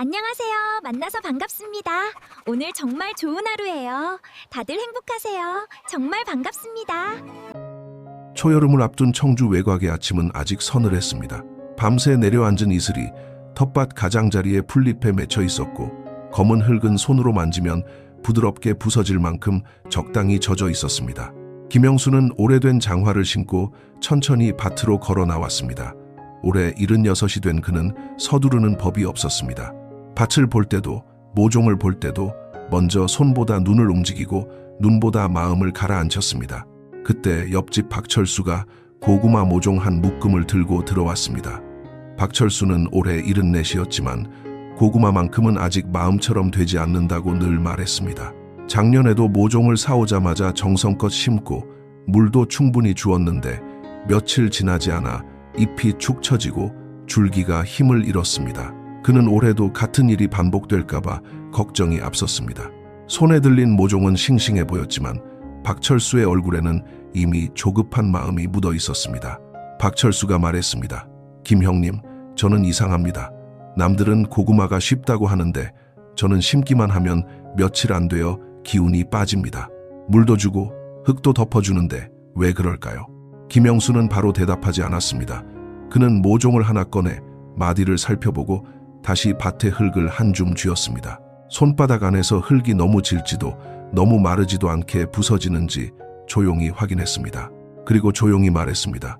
안녕하세요. 만나서 반갑습니다. 오늘 정말 좋은 하루예요. 다들 행복하세요. 정말 반갑습니다. 초여름을 앞둔 청주 외곽의 아침은 아직 서늘했습니다. 밤새 내려앉은 이슬이 텃밭 가장자리에 풀잎에 맺혀 있었고 검은 흙은 손으로 만지면 부드럽게 부서질 만큼 적당히 젖어 있었습니다. 김영수는 오래된 장화를 신고 천천히 밭으로 걸어 나왔습니다. 올해 76이 된 그는 서두르는 법이 없었습니다. 밭을 볼 때도 모종을 볼 때도 먼저 손보다 눈을 움직이고 눈보다 마음을 가라앉혔습니다. 그때 옆집 박철수가 고구마 모종 한 묶음을 들고 들어왔습니다. 박철수는 올해 74이었지만 고구마만큼은 아직 마음처럼 되지 않는다고 늘 말했습니다. 작년에도 모종을 사오자마자 정성껏 심고 물도 충분히 주었는데 며칠 지나지 않아 잎이 축 처지고 줄기가 힘을 잃었습니다. 그는 올해도 같은 일이 반복될까봐 걱정이 앞섰습니다. 손에 들린 모종은 싱싱해 보였지만 박철수의 얼굴에는 이미 조급한 마음이 묻어 있었습니다. 박철수가 말했습니다. 김 형님, 저는 이상합니다. 남들은 고구마가 쉽다고 하는데 저는 심기만 하면 며칠 안 되어 기운이 빠집니다. 물도 주고 흙도 덮어주는데 왜 그럴까요? 김영수는 바로 대답하지 않았습니다. 그는 모종을 하나 꺼내 마디를 살펴보고 다시 밭에 흙을 한 줌 쥐었습니다. 손바닥 안에서 흙이 너무 질지도 너무 마르지도 않게 부서지는지 조용히 확인했습니다. 그리고 조용히 말했습니다.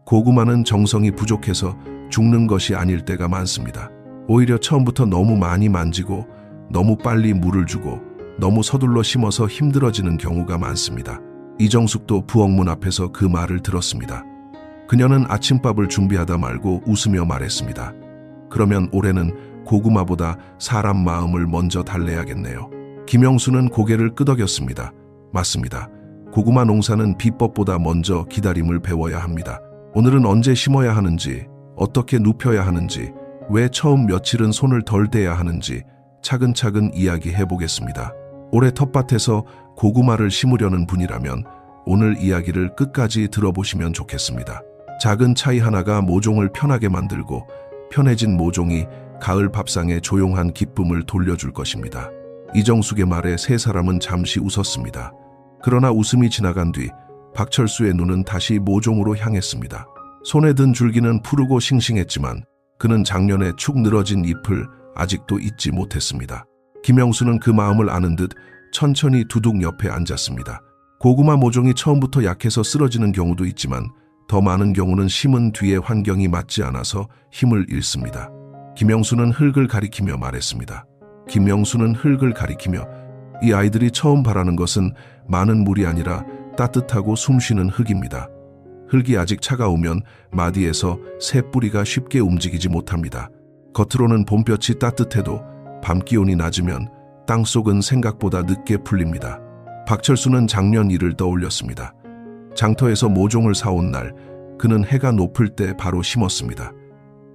고구마는 정성이 부족해서 죽는 것이 아닐 때가 많습니다. 오히려 처음부터 너무 많이 만지고 너무 빨리 물을 주고 너무 서둘러 심어서 힘들어지는 경우가 많습니다. 이정숙도 부엌문 앞에서 그 말을 들었습니다. 그녀는 아침밥을 준비하다 말고 웃으며 말했습니다. 그러면 올해는 고구마보다 사람 마음을 먼저 달래야겠네요. 김영수는 고개를 끄덕였습니다. 맞습니다. 고구마 농사는 비법보다 먼저 기다림을 배워야 합니다. 오늘은 언제 심어야 하는지, 어떻게 눕혀야 하는지, 왜 처음 며칠은 손을 덜 대야 하는지 차근차근 이야기해 보겠습니다. 올해 텃밭에서 고구마를 심으려는 분이라면 오늘 이야기를 끝까지 들어보시면 좋겠습니다. 작은 차이 하나가 모종을 편하게 만들고 편해진 모종이 가을 밥상에 조용한 기쁨을 돌려줄 것입니다. 이정숙의 말에 세 사람은 잠시 웃었습니다. 그러나 웃음이 지나간 뒤 박철수의 눈은 다시 모종으로 향했습니다. 손에 든 줄기는 푸르고 싱싱했지만 그는 작년에 축 늘어진 잎을 아직도 잊지 못했습니다. 김영수는 그 마음을 아는 듯 천천히 두둑 옆에 앉았습니다. 고구마 모종이 처음부터 약해서 쓰러지는 경우도 있지만 더 많은 경우는 심은 뒤에 환경이 맞지 않아서 힘을 잃습니다. 김영수는 흙을 가리키며 말했습니다. 김영수는 흙을 가리키며 이 아이들이 처음 바라는 것은 많은 물이 아니라 따뜻하고 숨쉬는 흙입니다. 흙이 아직 차가우면 마디에서 새 뿌리가 쉽게 움직이지 못합니다. 겉으로는 봄볕이 따뜻해도 밤 기온이 낮으면 땅속은 생각보다 늦게 풀립니다. 박철수는 작년 일을 떠올렸습니다. 장터에서 모종을 사온 날 그는 해가 높을 때 바로 심었습니다.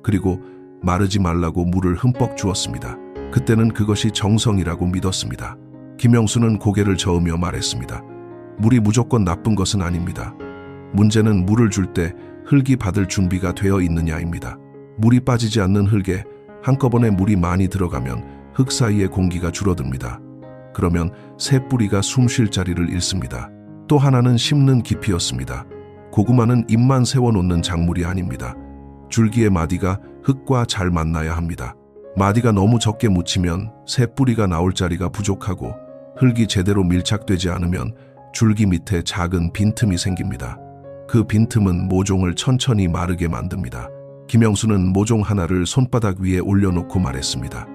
그리고 마르지 말라고 물을 흠뻑 주었습니다. 그때는 그것이 정성이라고 믿었습니다. 김영수는 고개를 저으며 말했습니다. 물이 무조건 나쁜 것은 아닙니다. 문제는 물을 줄 때 흙이 받을 준비가 되어 있느냐입니다. 물이 빠지지 않는 흙에 한꺼번에 물이 많이 들어가면 흙 사이의 공기가 줄어듭니다. 그러면 새 뿌리가 숨 쉴 자리를 잃습니다. 또 하나는 심는 깊이였습니다. 고구마는 잎만 세워놓는 작물이 아닙니다. 줄기의 마디가 흙과 잘 만나야 합니다. 마디가 너무 적게 묻히면 새 뿌리가 나올 자리가 부족하고 흙이 제대로 밀착되지 않으면 줄기 밑에 작은 빈틈이 생깁니다. 그 빈틈은 모종을 천천히 마르게 만듭니다. 김영수는 모종 하나를 손바닥 위에 올려놓고 말했습니다.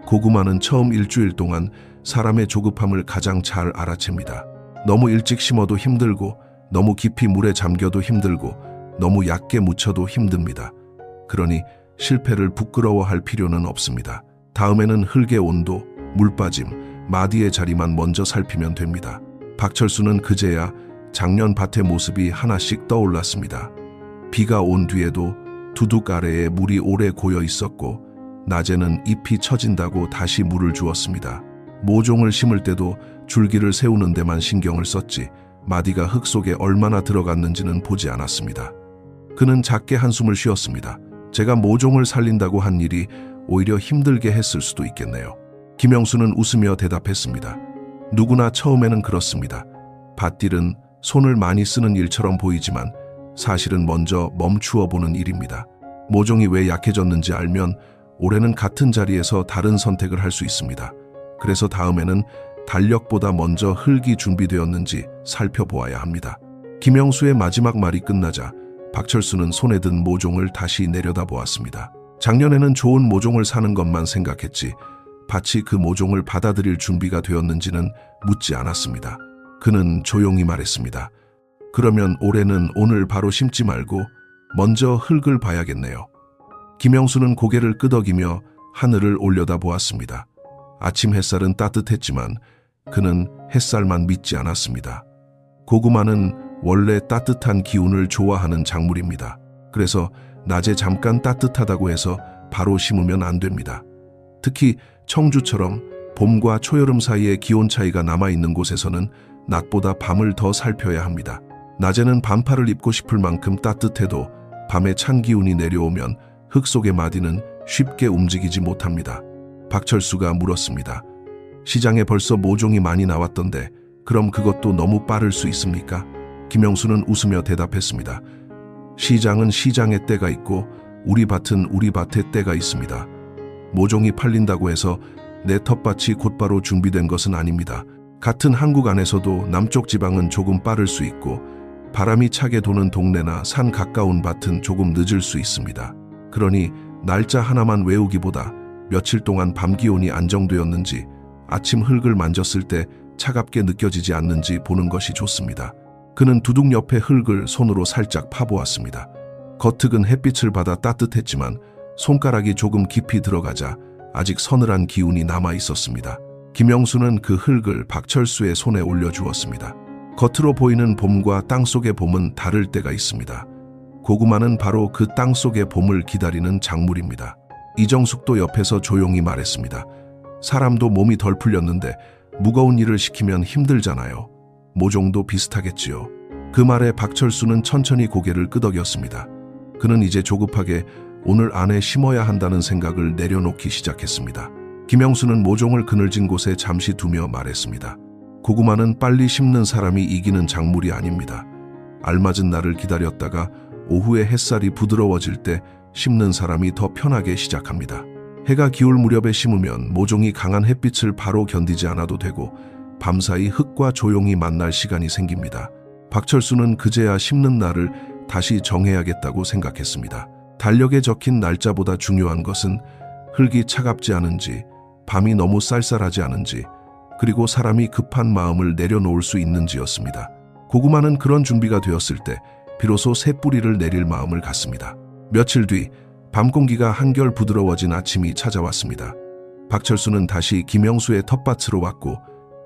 고구마는 처음 일주일 동안 사람의 조급함을 가장 잘 알아챕니다. 너무 일찍 심어도 힘들고 너무 깊이 물에 잠겨도 힘들고 너무 얕게 묻혀도 힘듭니다. 그러니 실패를 부끄러워할 필요는 없습니다. 다음에는 흙의 온도, 물 빠짐, 마디의 자리만 먼저 살피면 됩니다. 박철수는 그제야 작년 밭의 모습이 하나씩 떠올랐습니다. 비가 온 뒤에도 두둑 아래에 물이 오래 고여 있었고 낮에는 잎이 처진다고 다시 물을 주었습니다. 모종을 심을 때도 줄기를 세우는 데만 신경을 썼지 마디가 흙 속에 얼마나 들어갔는지는 보지 않았습니다. 그는 작게 한숨을 쉬었습니다. 제가 모종을 살린다고 한 일이 오히려 힘들게 했을 수도 있겠네요. 김영수는 웃으며 대답했습니다. 누구나 처음에는 그렇습니다. 밭일은 손을 많이 쓰는 일처럼 보이지만 사실은 먼저 멈추어 보는 일입니다. 모종이 왜 약해졌는지 알면 올해는 같은 자리에서 다른 선택을 할 수 있습니다. 그래서 다음에는 달력보다 먼저 흙이 준비되었는지 살펴보아야 합니다. 김영수의 마지막 말이 끝나자 박철수는 손에 든 모종을 다시 내려다보았습니다. 작년에는 좋은 모종을 사는 것만 생각했지 밭이 그 모종을 받아들일 준비가 되었는지는 묻지 않았습니다. 그는 조용히 말했습니다. 그러면 올해는 오늘 바로 심지 말고 먼저 흙을 봐야겠네요. 김영수는 고개를 끄덕이며 하늘을 올려다보았습니다. 아침 햇살은 따뜻했지만 그는 햇살만 믿지 않았습니다. 고구마는 원래 따뜻한 기운을 좋아하는 작물입니다. 그래서 낮에 잠깐 따뜻하다고 해서 바로 심으면 안 됩니다. 특히 청주처럼 봄과 초여름 사이에 기온 차이가 남아있는 곳에서는 낮보다 밤을 더 살펴야 합니다. 낮에는 반팔을 입고 싶을 만큼 따뜻해도 밤에 찬 기운이 내려오면 흙 속의 마디는 쉽게 움직이지 못합니다. 박철수가 물었습니다. 시장에 벌써 모종이 많이 나왔던데 그럼 그것도 너무 빠를 수 있습니까? 김영수는 웃으며 대답했습니다. 시장은 시장의 때가 있고 우리 밭은 우리 밭의 때가 있습니다. 모종이 팔린다고 해서 내 텃밭이 곧바로 준비된 것은 아닙니다. 같은 한국 안에서도 남쪽 지방은 조금 빠를 수 있고 바람이 차게 도는 동네나 산 가까운 밭은 조금 늦을 수 있습니다. 그러니 날짜 하나만 외우기보다 며칠 동안 밤 기온이 안정되었는지 아침 흙을 만졌을 때 차갑게 느껴지지 않는지 보는 것이 좋습니다. 그는 두둑 옆에 흙을 손으로 살짝 파보았습니다. 겉흙은 햇빛을 받아 따뜻했지만 손가락이 조금 깊이 들어가자 아직 서늘한 기운이 남아 있었습니다. 김영수는 그 흙을 박철수의 손에 올려주었습니다. 겉으로 보이는 봄과 땅속의 봄은 다를 때가 있습니다. 고구마는 바로 그 땅속의 봄을 기다리는 작물입니다. 이정숙도 옆에서 조용히 말했습니다. 사람도 몸이 덜 풀렸는데 무거운 일을 시키면 힘들잖아요. 모종도 비슷하겠지요. 그 말에 박철수는 천천히 고개를 끄덕였습니다. 그는 이제 조급하게 오늘 안에 심어야 한다는 생각을 내려놓기 시작했습니다. 김영수는 모종을 그늘진 곳에 잠시 두며 말했습니다. 고구마는 빨리 심는 사람이 이기는 작물이 아닙니다. 알맞은 날을 기다렸다가 오후에 햇살이 부드러워질 때 심는 사람이 더 편하게 시작합니다. 해가 기울 무렵에 심으면 모종이 강한 햇빛을 바로 견디지 않아도 되고 밤사이 흙과 조용히 만날 시간이 생깁니다. 박철수는 그제야 심는 날을 다시 정해야겠다고 생각했습니다. 달력에 적힌 날짜보다 중요한 것은 흙이 차갑지 않은지, 밤이 너무 쌀쌀하지 않은지, 그리고 사람이 급한 마음을 내려놓을 수 있는지였습니다. 고구마는 그런 준비가 되었을 때 비로소 새 뿌리를 내릴 마음을 갖습니다. 며칠 뒤 밤 공기가 한결 부드러워진 아침이 찾아왔습니다. 박철수는 다시 김영수의 텃밭으로 왔고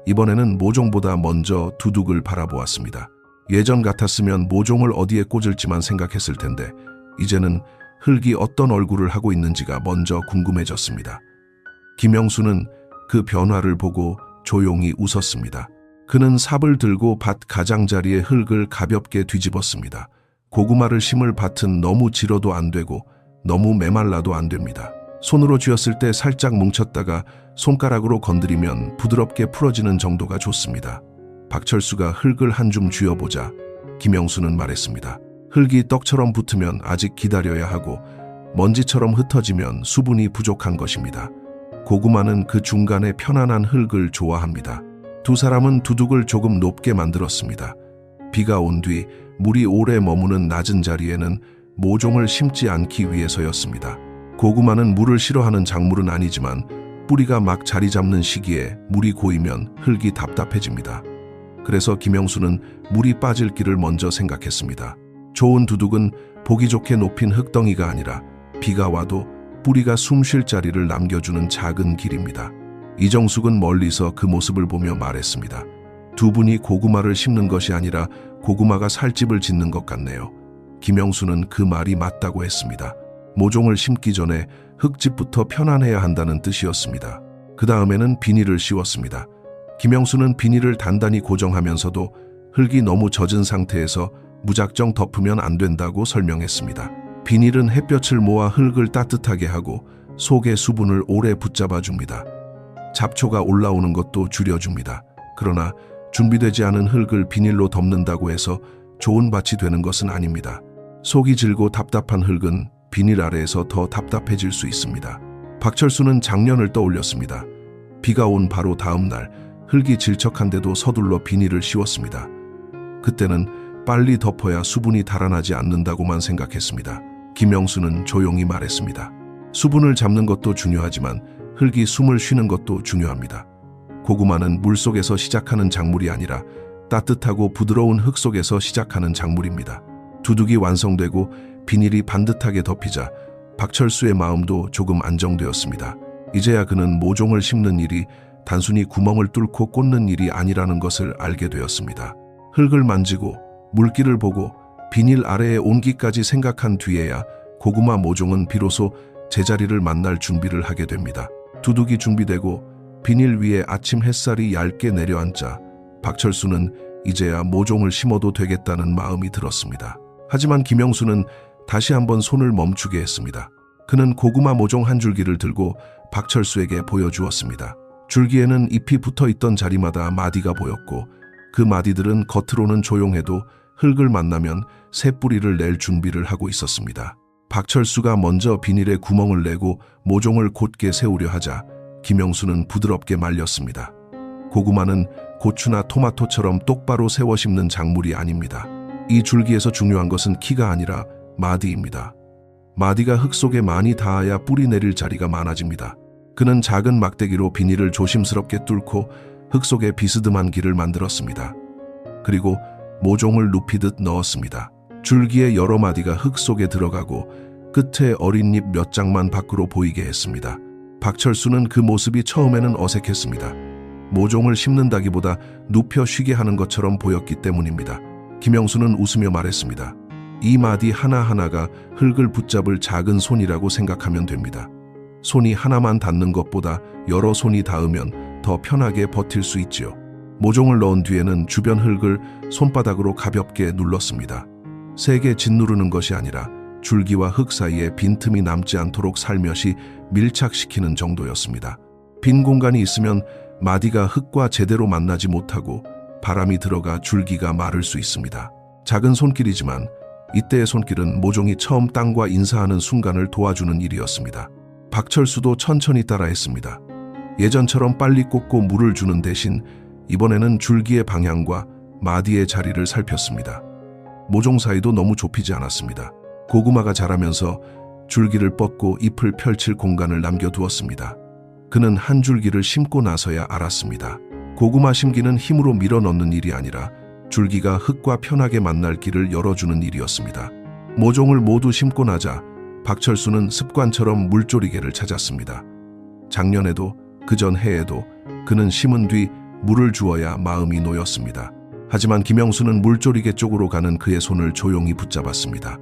이번에는 모종보다 먼저 두둑을 바라보았습니다. 예전 같았으면 모종을 어디에 꽂을지만 생각했을 텐데 이제는 흙이 어떤 얼굴을 하고 있는지가 먼저 궁금해졌습니다. 김영수는 그 변화를 보고 조용히 웃었습니다. 그는 삽을 들고 밭 가장자리에 흙을 가볍게 뒤집었습니다. 고구마를 심을 밭은 너무 질어도 안 되고 너무 메말라도 안 됩니다. 손으로 쥐었을 때 살짝 뭉쳤다가 손가락으로 건드리면 부드럽게 풀어지는 정도가 좋습니다. 박철수가 흙을 한 줌 쥐어보자 김영수는 말했습니다. 흙이 떡처럼 붙으면 아직 기다려야 하고 먼지처럼 흩어지면 수분이 부족한 것입니다. 고구마는 그 중간에 편안한 흙을 좋아합니다. 두 사람은 두둑을 조금 높게 만들었습니다. 비가 온 뒤 물이 오래 머무는 낮은 자리에는 모종을 심지 않기 위해서였습니다. 고구마는 물을 싫어하는 작물은 아니지만 뿌리가 막 자리 잡는 시기에 물이 고이면 흙이 답답해집니다. 그래서 김영수는 물이 빠질 길을 먼저 생각했습니다. 좋은 두둑은 보기 좋게 높인 흙덩이가 아니라 비가 와도 뿌리가 숨 쉴 자리를 남겨주는 작은 길입니다. 이정숙은 멀리서 그 모습을 보며 말했습니다. 두 분이 고구마를 심는 것이 아니라 고구마가 살집을 짓는 것 같네요. 김영수는 그 말이 맞다고 했습니다. 모종을 심기 전에 흙집부터 편안해야 한다는 뜻이었습니다. 그 다음에는 비닐을 씌웠습니다. 김영수는 비닐을 단단히 고정하면서도 흙이 너무 젖은 상태에서 무작정 덮으면 안 된다고 설명했습니다. 비닐은 햇볕을 모아 흙을 따뜻하게 하고 속의 수분을 오래 붙잡아 줍니다. 잡초가 올라오는 것도 줄여줍니다. 그러나 준비되지 않은 흙을 비닐로 덮는다고 해서 좋은 밭이 되는 것은 아닙니다. 속이 질고 답답한 흙은 비닐 아래에서 더 답답해질 수 있습니다. 박철수는 작년을 떠올렸습니다. 비가 온 바로 다음 날 흙이 질척한데도 서둘러 비닐을 씌웠습니다. 그때는 빨리 덮어야 수분이 달아나지 않는다고만 생각했습니다. 김영수는 조용히 말했습니다. 수분을 잡는 것도 중요하지만 흙이 숨을 쉬는 것도 중요합니다. 고구마는 물속에서 시작하는 작물이 아니라 따뜻하고 부드러운 흙 속에서 시작하는 작물입니다. 두둑이 완성되고 비닐이 반듯하게 덮이자 박철수의 마음도 조금 안정되었습니다. 이제야 그는 모종을 심는 일이 단순히 구멍을 뚫고 꽂는 일이 아니라는 것을 알게 되었습니다. 흙을 만지고 물기를 보고 비닐 아래의 온기까지 생각한 뒤에야 고구마 모종은 비로소 제자리를 만날 준비를 하게 됩니다. 두둑이 준비되고 비닐 위에 아침 햇살이 얇게 내려앉자 박철수는 이제야 모종을 심어도 되겠다는 마음이 들었습니다. 하지만 김영수는 다시 한번 손을 멈추게 했습니다. 그는 고구마 모종 한 줄기를 들고 박철수에게 보여주었습니다. 줄기에는 잎이 붙어 있던 자리마다 마디가 보였고 그 마디들은 겉으로는 조용해도 흙을 만나면 새 뿌리를 낼 준비를 하고 있었습니다. 박철수가 먼저 비닐에 구멍을 내고 모종을 곧게 세우려 하자 김영수는 부드럽게 말렸습니다. 고구마는 고추나 토마토처럼 똑바로 세워 심는 작물이 아닙니다. 이 줄기에서 중요한 것은 키가 아니라 마디입니다. 마디가 흙 속에 많이 닿아야 뿌리 내릴 자리가 많아집니다. 그는 작은 막대기로 비닐을 조심스럽게 뚫고 흙 속에 비스듬한 길을 만들었습니다. 그리고 모종을 눕히듯 넣었습니다. 줄기의 여러 마디가 흙 속에 들어가고 끝에 어린 잎 몇 장만 밖으로 보이게 했습니다. 박철수는 그 모습이 처음에는 어색했습니다. 모종을 심는다기보다 눕혀 쉬게 하는 것처럼 보였기 때문입니다. 김영수는 웃으며 말했습니다. 이 마디 하나하나가 흙을 붙잡을 작은 손이라고 생각하면 됩니다. 손이 하나만 닿는 것보다 여러 손이 닿으면 더 편하게 버틸 수 있지요. 모종을 넣은 뒤에는 주변 흙을 손바닥으로 가볍게 눌렀습니다. 세게 짓누르는 것이 아니라 줄기와 흙 사이에 빈틈이 남지 않도록 살며시 밀착시키는 정도였습니다. 빈 공간이 있으면 마디가 흙과 제대로 만나지 못하고 바람이 들어가 줄기가 마를 수 있습니다. 작은 손길이지만 이때의 손길은 모종이 처음 땅과 인사하는 순간을 도와주는 일이었습니다. 박철수도 천천히 따라했습니다. 예전처럼 빨리 꽂고 물을 주는 대신 이번에는 줄기의 방향과 마디의 자리를 살폈습니다. 모종 사이도 너무 좁히지 않았습니다. 고구마가 자라면서 줄기를 뻗고 잎을 펼칠 공간을 남겨두었습니다. 그는 한 줄기를 심고 나서야 알았습니다. 고구마 심기는 힘으로 밀어 넣는 일이 아니라 줄기가 흙과 편하게 만날 길을 열어주는 일이었습니다. 모종을 모두 심고 나자 박철수는 습관처럼 물조리개를 찾았습니다. 작년에도 그전 해에도 그는 심은 뒤 물을 주어야 마음이 놓였습니다. 하지만 김영수는 물조리개 쪽으로 가는 그의 손을 조용히 붙잡았습니다.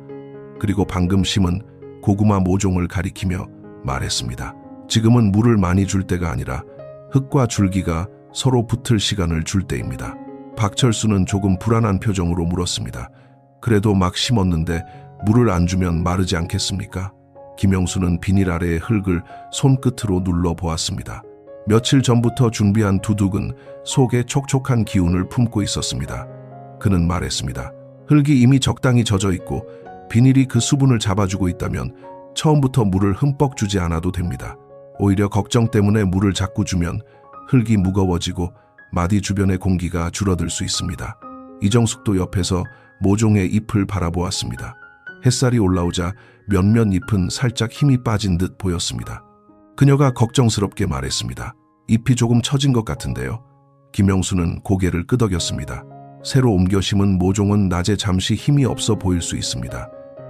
그리고 방금 심은 고구마 모종을 가리키며 말했습니다. 지금은 물을 많이 줄 때가 아니라 흙과 줄기가 서로 붙을 시간을 줄 때입니다. 박철수는 조금 불안한 표정으로 물었습니다. 그래도 막 심었는데 물을 안 주면 마르지 않겠습니까? 김영수는 비닐 아래의 흙을 손끝으로 눌러보았습니다. 며칠 전부터 준비한 두둑은 속에 촉촉한 기운을 품고 있었습니다. 그는 말했습니다. 흙이 이미 적당히 젖어 있고 비닐이 그 수분을 잡아주고 있다면 처음부터 물을 흠뻑 주지 않아도 됩니다. 오히려 걱정 때문에 물을 자꾸 주면 흙이 무거워지고 마디 주변의 공기가 줄어들 수 있습니다. 이정숙도 옆에서 모종의 잎을 바라보았습니다. 햇살이 올라오자 몇몇 잎은 살짝 힘이 빠진 듯 보였습니다. 그녀가 걱정스럽게 말했습니다. 잎이 조금 처진 것 같은데요. 김영수는 고개를 끄덕였습니다. 새로 옮겨 심은 모종은 낮에 잠시 힘이 없어 보일 수 있습니다.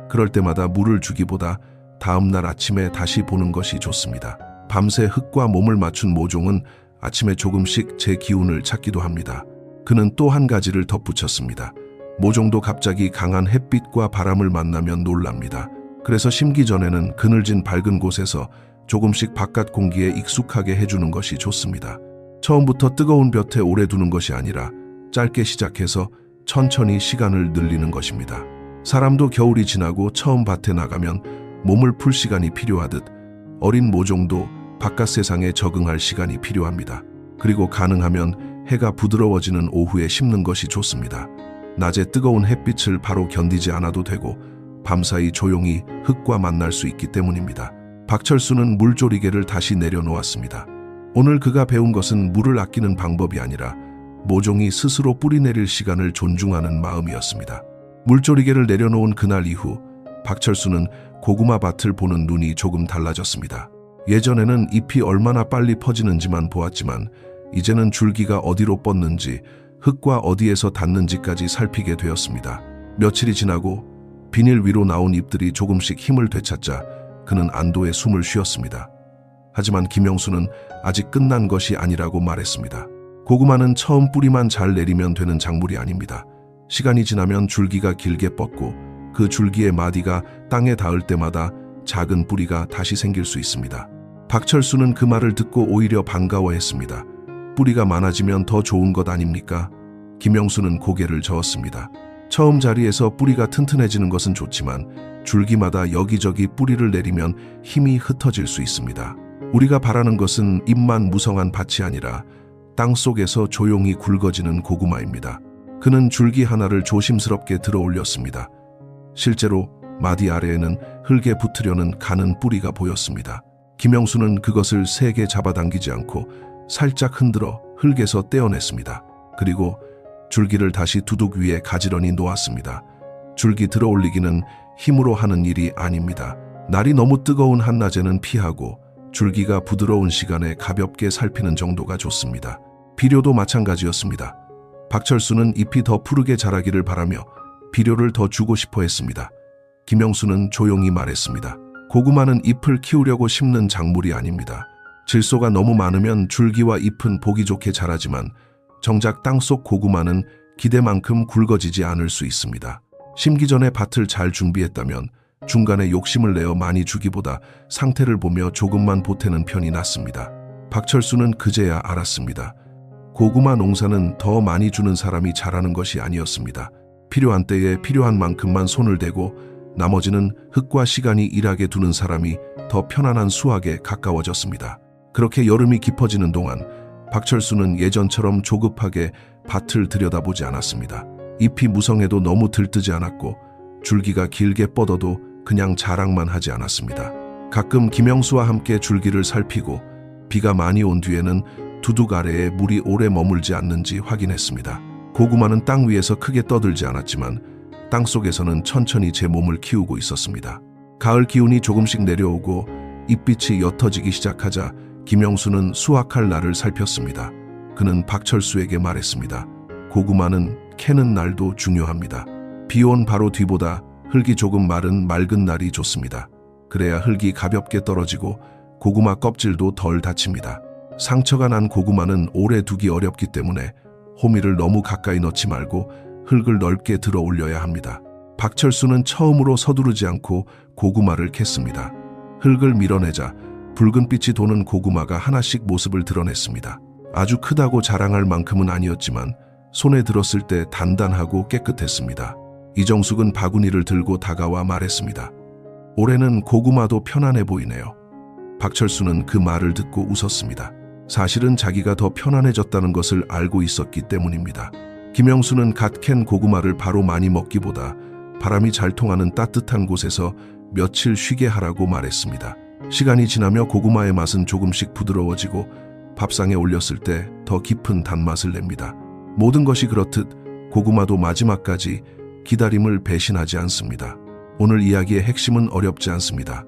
그럴 때마다 물을 주기보다 다음 날 아침에 다시 보는 것이 좋습니다. 밤새 흙과 몸을 맞춘 모종은 아침에 조금씩 제 기운을 찾기도 합니다. 그는 또 한 가지를 덧붙였습니다. 모종도 갑자기 강한 햇빛과 바람을 만나면 놀랍니다. 그래서 심기 전에는 그늘진 밝은 곳에서 조금씩 바깥 공기에 익숙하게 해주는 것이 좋습니다. 처음부터 뜨거운 볕에 오래 두는 것이 아니라 짧게 시작해서 천천히 시간을 늘리는 것입니다. 사람도 겨울이 지나고 처음 밭에 나가면 몸을 풀 시간이 필요하듯 어린 모종도 바깥 세상에 적응할 시간이 필요합니다. 그리고 가능하면 해가 부드러워지는 오후에 심는 것이 좋습니다. 낮에 뜨거운 햇빛을 바로 견디지 않아도 되고 밤사이 조용히 흙과 만날 수 있기 때문입니다. 박철수는 물조리개를 다시 내려놓았습니다. 오늘 그가 배운 것은 물을 아끼는 방법이 아니라 모종이 스스로 뿌리내릴 시간을 존중하는 마음이었습니다. 물조리개를 내려놓은 그날 이후 박철수는 고구마 밭을 보는 눈이 조금 달라졌습니다. 예전에는 잎이 얼마나 빨리 퍼지는지만 보았지만 이제는 줄기가 어디로 뻗는지 흙과 어디에서 닿는지까지 살피게 되었습니다. 며칠이 지나고 비닐 위로 나온 잎들이 조금씩 힘을 되찾자 그는 안도의 숨을 쉬었습니다. 하지만 김영수는 아직 끝난 것이 아니라고 말했습니다. 고구마는 처음 뿌리만 잘 내리면 되는 작물이 아닙니다. 시간이 지나면 줄기가 길게 뻗고 그 줄기의 마디가 땅에 닿을 때마다 작은 뿌리가 다시 생길 수 있습니다. 박철수는 그 말을 듣고 오히려 반가워했습니다. 뿌리가 많아지면 더 좋은 것 아닙니까? 김영수는 고개를 저었습니다. 처음 자리에서 뿌리가 튼튼해지는 것은 좋지만 줄기마다 여기저기 뿌리를 내리면 힘이 흩어질 수 있습니다. 우리가 바라는 것은 잎만 무성한 밭이 아니라 땅 속에서 조용히 굵어지는 고구마입니다. 그는 줄기 하나를 조심스럽게 들어 올렸습니다. 실제로 마디 아래에는 흙에 붙으려는 가는 뿌리가 보였습니다. 김영수는 그것을 세게 잡아당기지 않고 살짝 흔들어 흙에서 떼어냈습니다. 그리고 줄기를 다시 두둑 위에 가지런히 놓았습니다. 줄기 들어 올리기는 힘으로 하는 일이 아닙니다. 날이 너무 뜨거운 한낮에는 피하고 줄기가 부드러운 시간에 가볍게 살피는 정도가 좋습니다. 비료도 마찬가지였습니다. 박철수는 잎이 더 푸르게 자라기를 바라며 비료를 더 주고 싶어 했습니다. 김영수는 조용히 말했습니다. 고구마는 잎을 키우려고 심는 작물이 아닙니다. 질소가 너무 많으면 줄기와 잎은 보기 좋게 자라지만 정작 땅속 고구마는 기대만큼 굵어지지 않을 수 있습니다. 심기 전에 밭을 잘 준비했다면 중간에 욕심을 내어 많이 주기보다 상태를 보며 조금만 보태는 편이 낫습니다. 박철수는 그제야 알았습니다. 고구마 농사는 더 많이 주는 사람이 잘하는 것이 아니었습니다. 필요한 때에 필요한 만큼만 손을 대고 나머지는 흙과 시간이 일하게 두는 사람이 더 편안한 수확에 가까워졌습니다. 그렇게 여름이 깊어지는 동안 박철수는 예전처럼 조급하게 밭을 들여다보지 않았습니다. 잎이 무성해도 너무 들뜨지 않았고 줄기가 길게 뻗어도 그냥 자랑만 하지 않았습니다. 가끔 김영수와 함께 줄기를 살피고 비가 많이 온 뒤에는 두둑 아래에 물이 오래 머물지 않는지 확인했습니다. 고구마는 땅 위에서 크게 떠들지 않았지만 땅 속에서는 천천히 제 몸을 키우고 있었습니다. 가을 기운이 조금씩 내려오고 잎빛이 옅어지기 시작하자 김영수는 수확할 날을 살폈습니다. 그는 박철수에게 말했습니다. 고구마는 캐는 날도 중요합니다. 비 온 바로 뒤보다 흙이 조금 마른 맑은 날이 좋습니다. 그래야 흙이 가볍게 떨어지고 고구마 껍질도 덜 다칩니다. 상처가 난 고구마는 오래 두기 어렵기 때문에 호미를 너무 가까이 넣지 말고 흙을 넓게 들어 올려야 합니다. 박철수는 처음으로 서두르지 않고 고구마를 캤습니다. 흙을 밀어내자 붉은 빛이 도는 고구마가 하나씩 모습을 드러냈습니다. 아주 크다고 자랑할 만큼은 아니었지만 손에 들었을 때 단단하고 깨끗했습니다. 이정숙은 바구니를 들고 다가와 말했습니다. 올해는 고구마도 편안해 보이네요. 박철수는 그 말을 듣고 웃었습니다. 사실은 자기가 더 편안해졌다는 것을 알고 있었기 때문입니다. 김영수는 갓 캔 고구마를 바로 많이 먹기보다 바람이 잘 통하는 따뜻한 곳에서 며칠 쉬게 하라고 말했습니다. 시간이 지나며 고구마의 맛은 조금씩 부드러워지고 밥상에 올렸을 때 더 깊은 단맛을 냅니다. 모든 것이 그렇듯 고구마도 마지막까지 기다림을 배신하지 않습니다. 오늘 이야기의 핵심은 어렵지 않습니다.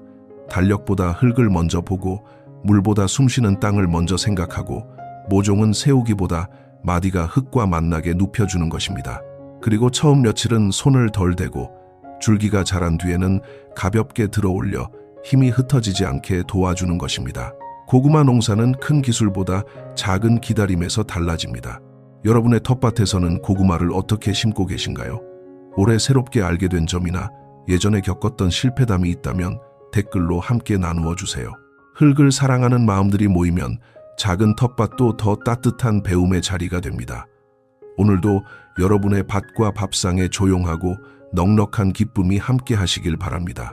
달력보다 흙을 먼저 보고 물보다 숨쉬는 땅을 먼저 생각하고 모종은 세우기보다 마디가 흙과 만나게 눕혀주는 것입니다. 그리고 처음 며칠은 손을 덜 대고 줄기가 자란 뒤에는 가볍게 들어 올려 힘이 흩어지지 않게 도와주는 것입니다. 고구마 농사는 큰 기술보다 작은 기다림에서 달라집니다. 여러분의 텃밭에서는 고구마를 어떻게 심고 계신가요? 올해 새롭게 알게 된 점이나 예전에 겪었던 실패담이 있다면 댓글로 함께 나누어 주세요. 흙을 사랑하는 마음들이 모이면 작은 텃밭도 더 따뜻한 배움의 자리가 됩니다. 오늘도 여러분의 밭과 밥상에 조용하고 넉넉한 기쁨이 함께 하시길 바랍니다.